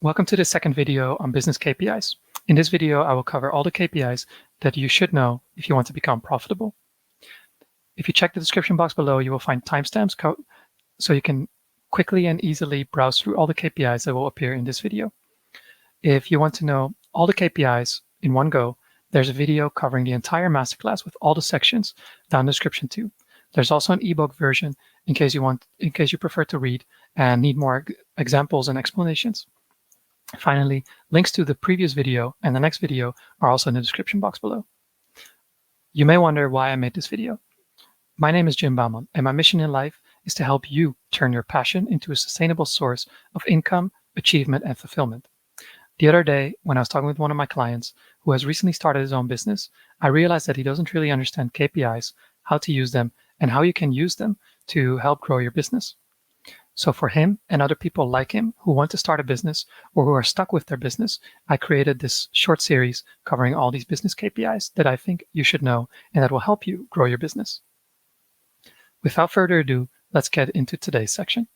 Welcome to the second video on business KPIs. In this video, I will cover all the KPIs that you should know if you want to become profitable. If you check the description box below, you will find timestamps so you can quickly and easily browse through all the KPIs that will appear in this video. If you want to know all the KPIs in one go, there's a video covering the entire masterclass with all the sections down in the description too. There's also an ebook version in case you prefer to read and need more examples and explanations. Finally, links to the previous video and the next video are also in the description box below. You may wonder why I made this video. My name is Jim Bauman, and my mission in life is to help you turn your passion into a sustainable source of income, achievement, and fulfillment. The other day, when I was talking with one of my clients who has recently started his own business, I realized that he doesn't really understand KPIs, how to use them, and how you can use them to help grow your business. So for him and other people like him who want to start a business or who are stuck with their business, I created this short series covering all these business KPIs that I think you should know and that will help you grow your business. Without further ado, let's get into today's section.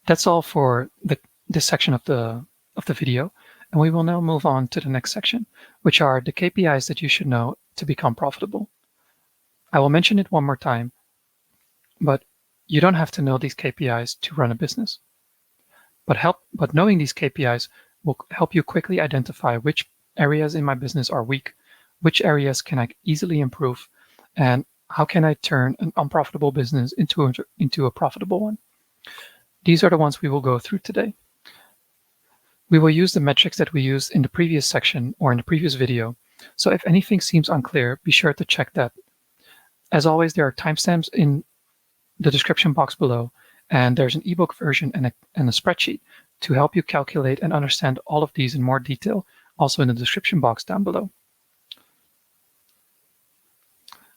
That's all for this section of the video, and we will now move on to the next section, which are the KPIs that you should know to become profitable. I will mention it one more time, but you don't have to know these KPIs to run a business. But knowing these KPIs will help you quickly identify which areas in my business are weak, which areas can I easily improve, and how can I turn an unprofitable business into a profitable one. These are the ones we will go through today. We will use the metrics that we used in the previous section or in the previous video. So if anything seems unclear, be sure to check that. As always, there are timestamps in the description box below, and there's an ebook version and a spreadsheet to help you calculate and understand all of these in more detail, also in the description box down below.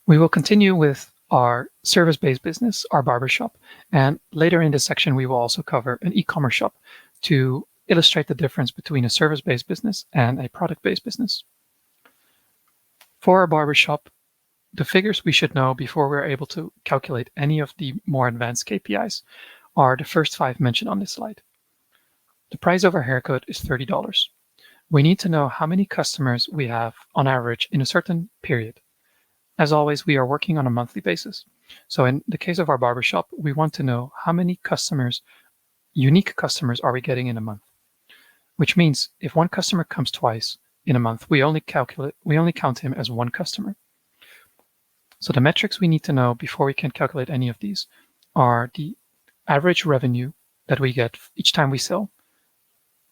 We will continue with our service-based business, our barbershop, and later in this section we will also cover an e-commerce shop to illustrate the difference between a service-based business and a product-based business. For our barbershop, the figures we should know before we're able to calculate any of the more advanced KPIs are the first 5 mentioned on this slide. The price of our haircut is $30. We need to know how many customers we have on average in a certain period. As always, we are working on a monthly basis. So in the case of our barbershop, we want to know how many unique customers are we getting in a month, which means if one customer comes twice in a month, we only count him as one customer. So the metrics we need to know before we can calculate any of these are the average revenue that we get each time we sell.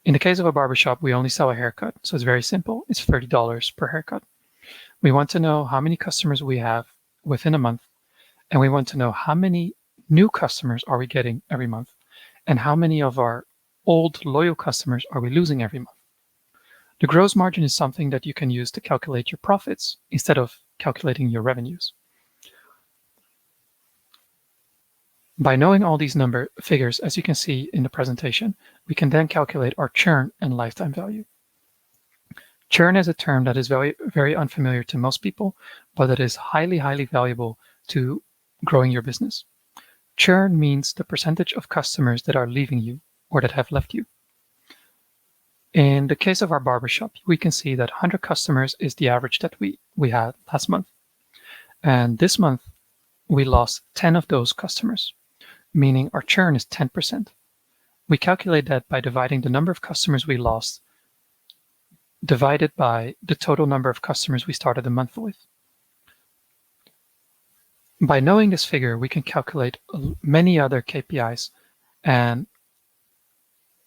In the case of a barbershop, we only sell a haircut, so it's very simple. It's $30 per haircut. We want to know how many customers we have within a month, and we want to know how many new customers are we getting every month, and how many of our old loyal customers are we losing every month. The gross margin is something that you can use to calculate your profits instead of calculating your revenues. By knowing all these figures, as you can see in the presentation, we can then calculate our churn and lifetime value. Churn is a term that is very, very unfamiliar to most people, but it is highly, highly valuable to growing your business. Churn means the percentage of customers that are leaving you or that have left you. In the case of our barbershop, we can see that 100 customers is the average that we had last month. And this month, we lost 10 of those customers, meaning our churn is 10%. We calculate that by dividing the number of customers we lost divided by the total number of customers we started the month with. By knowing this figure, we can calculate many other KPIs, and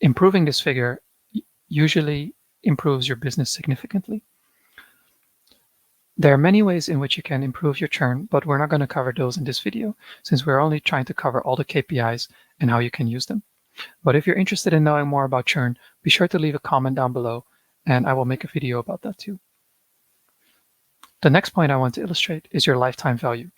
improving this figure usually improves your business significantly. There are many ways in which you can improve your churn, but we're not going to cover those in this video since we're only trying to cover all the KPIs and how you can use them. But if you're interested in knowing more about churn, be sure to leave a comment down below and I will make a video about that too. The next point I want to illustrate is your lifetime value.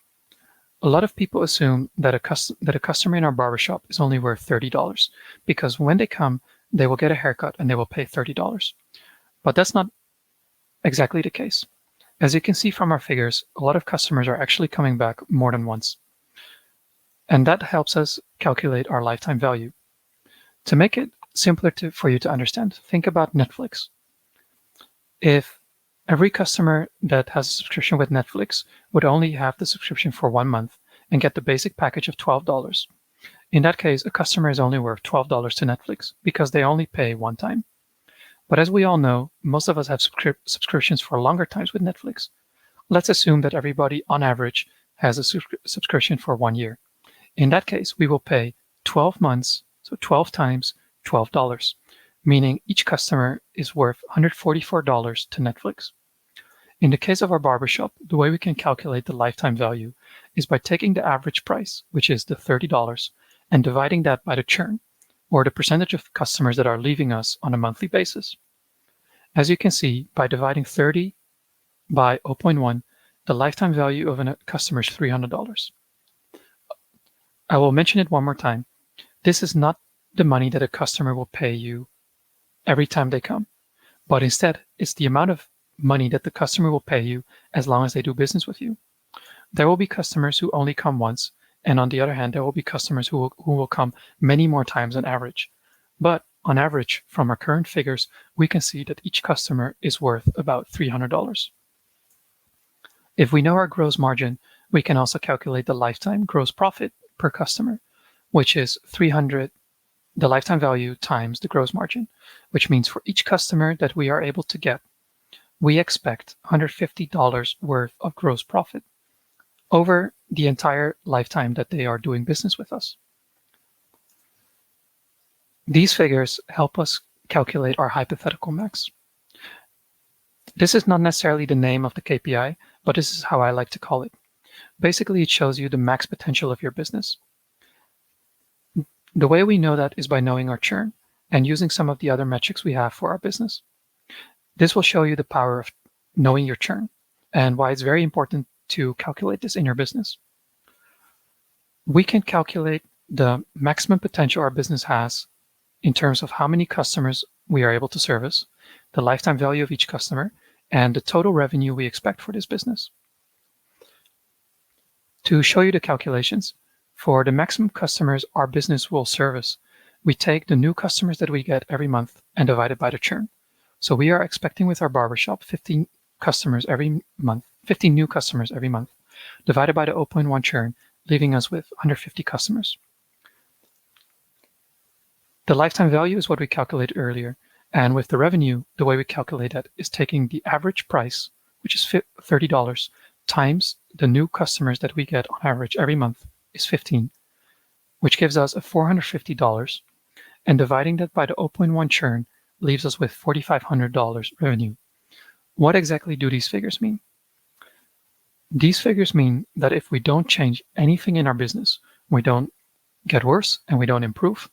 A lot of people assume that a customer in our barbershop is only worth $30 because when they come, they will get a haircut and they will pay $30. But that's not exactly the case. As you can see from our figures, a lot of customers are actually coming back more than once. And that helps us calculate our lifetime value. To make it simpler for you to understand, think about Netflix. If every customer that has a subscription with Netflix would only have the subscription for 1 month and get the basic package of $12, in that case, a customer is only worth $12 to Netflix because they only pay one time. But as we all know, most of us have subscriptions for longer times with Netflix. Let's assume that everybody on average has a subscription for 1 year. In that case, we will pay 12 months, so 12 times $12, meaning each customer is worth $144 to Netflix. In the case of our barbershop, the way we can calculate the lifetime value is by taking the average price, which is the $30, and dividing that by the churn, or the percentage of customers that are leaving us on a monthly basis. As you can see, by dividing 30 by 0.1, the lifetime value of a customer is $300. I will mention it one more time. This is not the money that a customer will pay you every time they come, but instead it's the amount of money that the customer will pay you as long as they do business with you. There will be customers who only come once, and on the other hand, there will be customers who will come many more times on average. But on average, from our current figures, we can see that each customer is worth about $300. If we know our gross margin, we can also calculate the lifetime gross profit per customer, which is 300, the lifetime value times the gross margin, which means for each customer that we are able to get, we expect $150 worth of gross profit over the entire lifetime that they are doing business with us. These figures help us calculate our hypothetical max. This is not necessarily the name of the KPI, but this is how I like to call it. Basically, it shows you the max potential of your business. The way we know that is by knowing our churn and using some of the other metrics we have for our business. This will show you the power of knowing your churn and why it's very important to calculate this in your business. We can calculate the maximum potential our business has in terms of how many customers we are able to service, the lifetime value of each customer, and the total revenue we expect for this business. To show you the calculations, for the maximum customers our business will service, we take the new customers that we get every month and divide it by the churn. So we are expecting with our barbershop 15 customers every month, 15 new customers every month, divided by the 0.1 churn, leaving us with 150 customers. The lifetime value is what we calculated earlier, and with the revenue, the way we calculate that is taking the average price, which is $30, times the new customers that we get on average every month is 15, which gives us a $450, and dividing that by the 0.1 churn leaves us with $4,500 revenue. What exactly do these figures mean? These figures mean that if we don't change anything in our business, we don't get worse and we don't improve,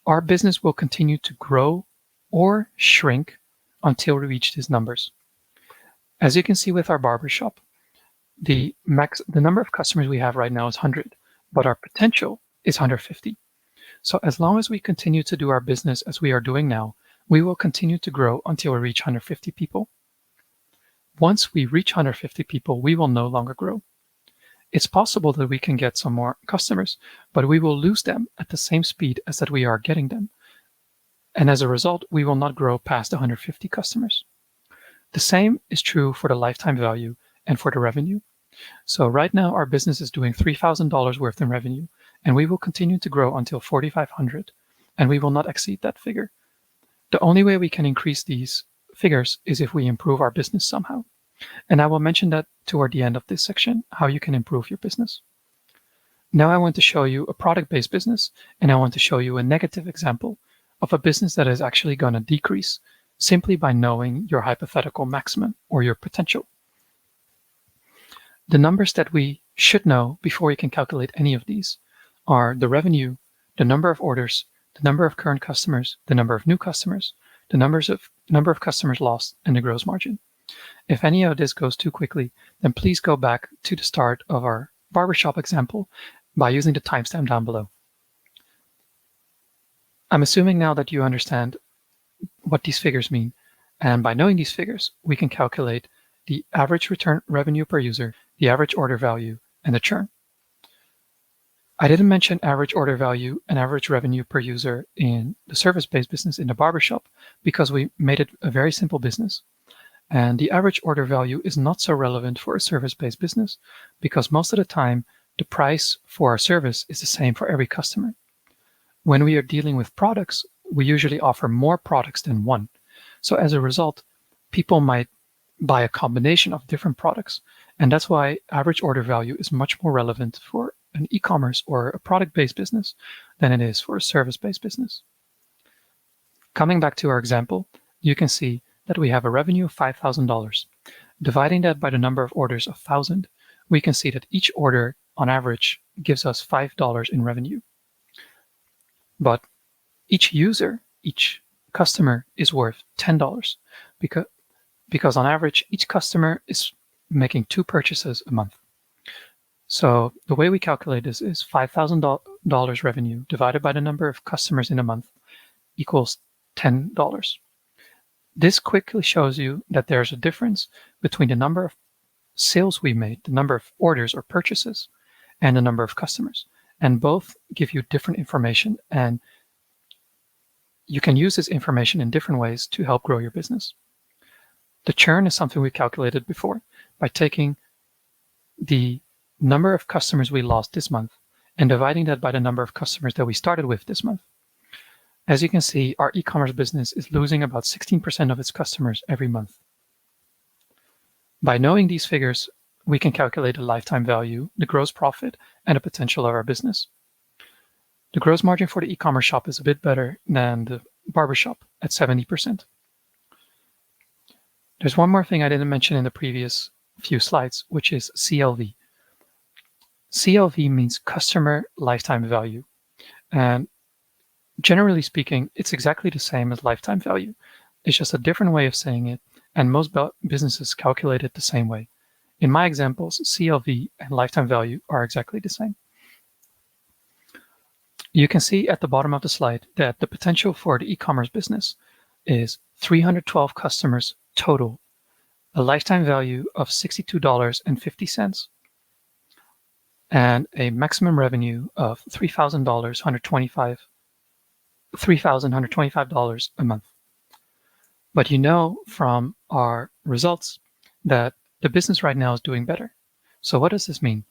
our business will continue to grow or shrink until we reach these numbers. As you can see with our barbershop, the number of customers we have right now is 100, but our potential is 150. So as long as we continue to do our business as we are doing now, we will continue to grow until we reach 150 people. Once we reach 150 people, we will no longer grow. It's possible that we can get some more customers, but we will lose them at the same speed as that we are getting them. And as a result, we will not grow past 150 customers. The same is true for the lifetime value and for the revenue. So right now, our business is doing $3,000 worth in revenue, and we will continue to grow until $4,500, and we will not exceed that figure. The only way we can increase these figures is if we improve our business somehow. And I will mention that toward the end of this section, how you can improve your business. Now I want to show you a product-based business, and I want to show you a negative example of a business that is actually going to decrease simply by knowing your hypothetical maximum or your potential. The numbers that we should know before we can calculate any of these are the revenue, the number of orders, the number of current customers, the number of new customers, the number of customers lost, and the gross margin. If any of this goes too quickly, then please go back to the start of our barbershop example by using the timestamp down below. I'm assuming now that you understand what these figures mean, and by knowing these figures, we can calculate the average return revenue per user, the average order value, and the churn. I didn't mention average order value and average revenue per user in the service-based business in the barbershop because we made it a very simple business. And the average order value is not so relevant for a service-based business because most of the time, the price for our service is the same for every customer. When we are dealing with products, we usually offer more products than one. So as a result, people might buy a combination of different products. And that's why average order value is much more relevant for an e-commerce or a product-based business than it is for a service-based business. Coming back to our example, you can see that we have a revenue of $5,000. Dividing that by the number of orders of 1,000, we can see that each order on average gives us $5 in revenue. But each user, each customer is worth $10 because on average, each customer is making 2 purchases a month. So the way we calculate this is $5,000 revenue divided by the number of customers in a month equals $10. This quickly shows you that there's a difference between the number of sales we made, the number of orders or purchases, and the number of customers. And both give you different information, and you can use this information in different ways to help grow your business. The churn is something we calculated before by taking the number of customers we lost this month and dividing that by the number of customers that we started with this month. As you can see, our e-commerce business is losing about 16% of its customers every month. By knowing these figures, we can calculate the lifetime value, the gross profit, and the potential of our business. The gross margin for the e-commerce shop is a bit better than the barbershop at 70%. There's one more thing I didn't mention in the previous few slides, which is CLV. CLV means customer lifetime value. And generally speaking, it's exactly the same as lifetime value. It's just a different way of saying it, and most businesses calculate it the same way. In my examples, CLV and lifetime value are exactly the same. You can see at the bottom of the slide that the potential for the e-commerce business is 312 customers total, a lifetime value of $62.50, and a maximum revenue of $3,125 a month. But you know from our results that the business right now is doing better. So what does this mean?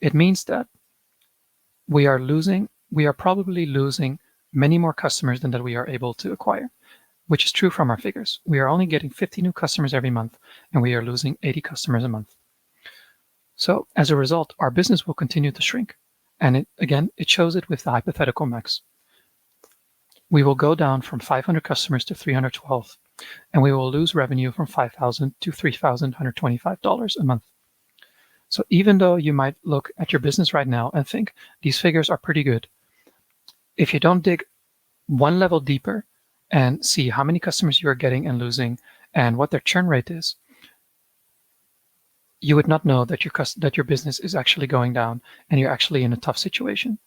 It means that we are probably losing many more customers than that we are able to acquire, which is true from our figures. We are only getting 50 new customers every month, and we are losing 80 customers a month. So as a result, our business will continue to shrink. And it shows it with the Hypothetical Max. We will go down from 500 customers to 312, and we will lose revenue from $5,000 to $3,125 a month. So even though you might look at your business right now and think these figures are pretty good, if you don't dig one level deeper and see how many customers you are getting and losing and what their churn rate is, you would not know that your business is actually going down and you're actually in a tough situation.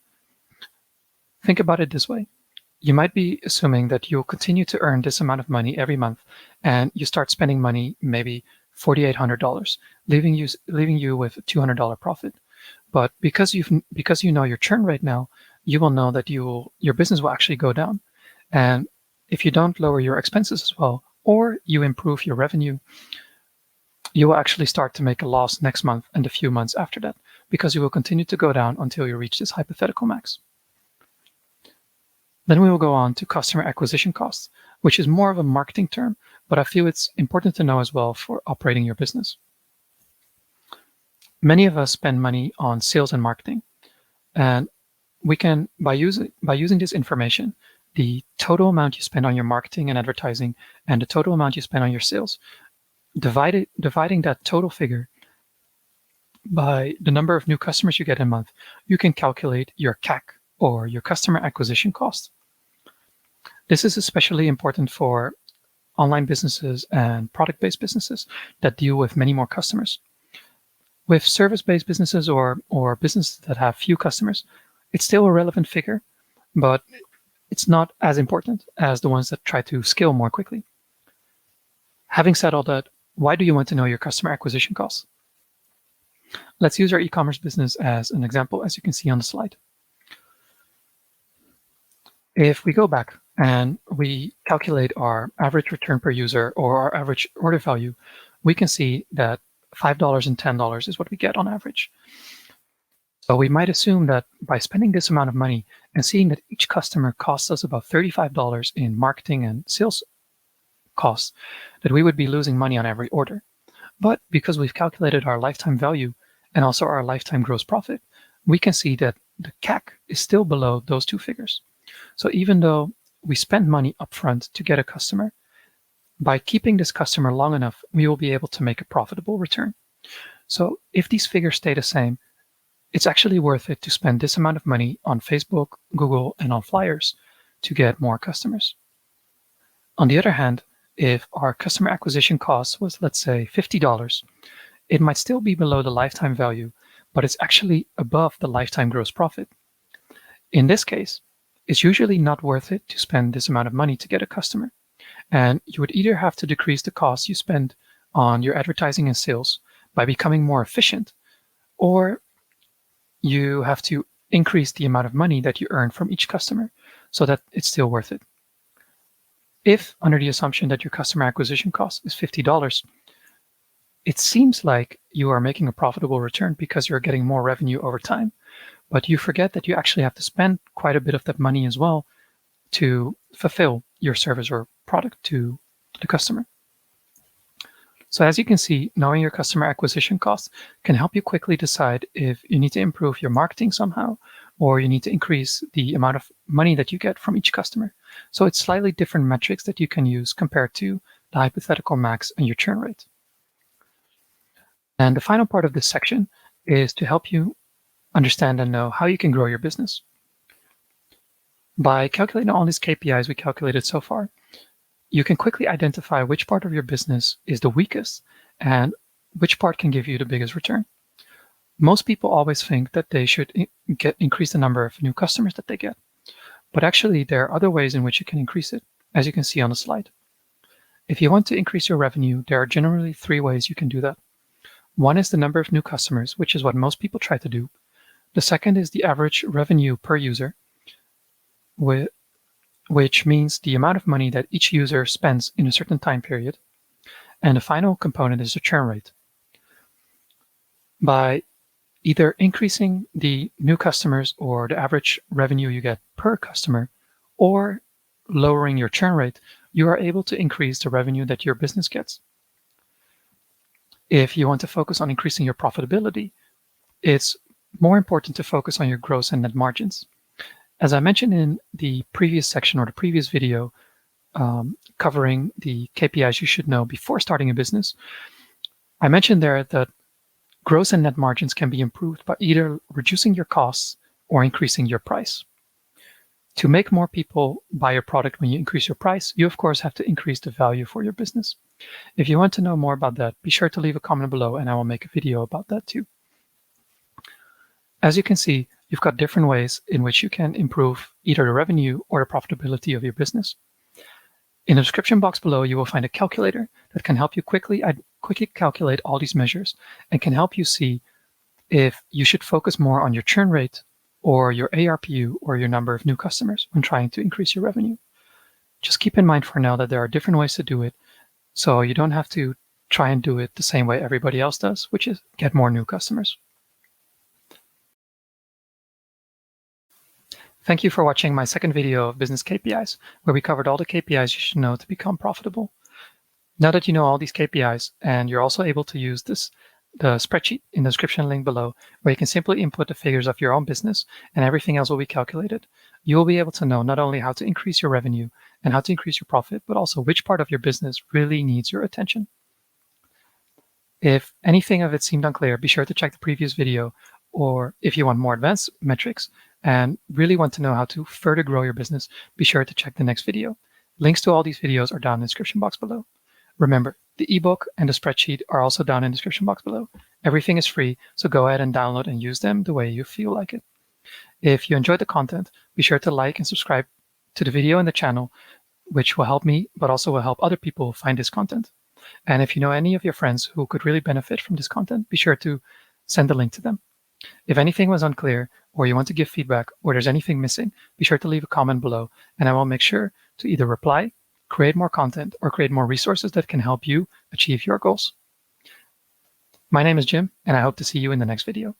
Think about it this way. You might be assuming that you'll continue to earn this amount of money every month, and you start spending money, maybe $4,800, leaving you with a $200 profit. But because you know your churn rate now, you will know that your business will actually go down. And if you don't lower your expenses as well, or you improve your revenue, you will actually start to make a loss next month and a few months after that, because you will continue to go down until you reach this hypothetical max. Then we will go on to customer acquisition costs, which is more of a marketing term, but I feel it's important to know as well for operating your business. Many of us spend money on sales and marketing, and we can, by using this information, the total amount you spend on your marketing and advertising and the total amount you spend on your sales, dividing that total figure by the number of new customers you get in a month, you can calculate your CAC, or your customer acquisition cost. This is especially important for online businesses and product-based businesses that deal with many more customers. With service-based businesses or businesses that have few customers, it's still a relevant figure, but it's not as important as the ones that try to scale more quickly. Having said all that, why do you want to know your customer acquisition costs? Let's use our e-commerce business as an example, as you can see on the slide. If we go back and we calculate our average return per user or our average order value, we can see that $5 and $10 is what we get on average. So we might assume that by spending this amount of money and seeing that each customer costs us about $35 in marketing and sales costs, that we would be losing money on every order. But because we've calculated our lifetime value and also our lifetime gross profit, we can see that the CAC is still below those two figures. So even though we spend money upfront to get a customer, by keeping this customer long enough, we will be able to make a profitable return. So if these figures stay the same, it's actually worth it to spend this amount of money on Facebook, Google, and on flyers to get more customers. On the other hand, if our customer acquisition cost was, let's say, $50, it might still be below the lifetime value, but it's actually above the lifetime gross profit. In this case, it's usually not worth it to spend this amount of money to get a customer. And you would either have to decrease the cost you spend on your advertising and sales by becoming more efficient, or you have to increase the amount of money that you earn from each customer so that it's still worth it. If, under the assumption that your customer acquisition cost is $50, it seems like you are making a profitable return because you're getting more revenue over time. But you forget that you actually have to spend quite a bit of that money as well to fulfill your service or product to the customer. So as you can see, knowing your customer acquisition costs can help you quickly decide if you need to improve your marketing somehow, or you need to increase the amount of money that you get from each customer. So it's slightly different metrics that you can use compared to the hypothetical max and your churn rate. And the final part of this section is to help you understand and know how you can grow your business. By calculating all these KPIs we calculated so far, you can quickly identify which part of your business is the weakest and which part can give you the biggest return. Most people always think that they should increase the number of new customers that they get. But actually, there are other ways in which you can increase it, as you can see on the slide. If you want to increase your revenue, there are generally 3 ways you can do that. One is the number of new customers, which is what most people try to do. The second is the average revenue per user, which means the amount of money that each user spends in a certain time period. And the final component is the churn rate. By either increasing the new customers or the average revenue you get per customer, or lowering your churn rate, you are able to increase the revenue that your business gets. If you want to focus on increasing your profitability, it's more important to focus on your gross and net margins. As I mentioned in the previous section or the previous video covering the KPIs you should know before starting a business, I mentioned there that gross and net margins can be improved by either reducing your costs or increasing your price. To make more people buy your product when you increase your price, you of course have to increase the value for your business. If you want to know more about that, be sure to leave a comment below and I will make a video about that too. As you can see, you've got different ways in which you can improve either the revenue or the profitability of your business. In the description box below, you will find a calculator that can help you quickly calculate all these measures and can help you see if you should focus more on your churn rate or your ARPU or your number of new customers when trying to increase your revenue. Just keep in mind for now that there are different ways to do it, so you don't have to try and do it the same way everybody else does, which is get more new customers. Thank you for watching my second video of business KPIs, where we covered all the KPIs you should know to become profitable. Now that you know all these KPIs, and you're also able to use the spreadsheet in the description link below, where you can simply input the figures of your own business and everything else will be calculated, you will be able to know not only how to increase your revenue and how to increase your profit, but also which part of your business really needs your attention. If anything of it seemed unclear, be sure to check the previous video, or if you want more advanced metrics and really want to know how to further grow your business, be sure to check the next video. Links to all these videos are down in the description box below. Remember, the ebook and the spreadsheet are also down in the description box below. Everything is free, so go ahead and download and use them the way you feel like it. If you enjoyed the content, be sure to like and subscribe to the video and the channel, which will help me, but also will help other people find this content. And if you know any of your friends who could really benefit from this content, be sure to send the link to them. If anything was unclear, or you want to give feedback, or there's anything missing, be sure to leave a comment below, and I will make sure to either reply, create more content, or create more resources that can help you achieve your goals. My name is Jim, and I hope to see you in the next video.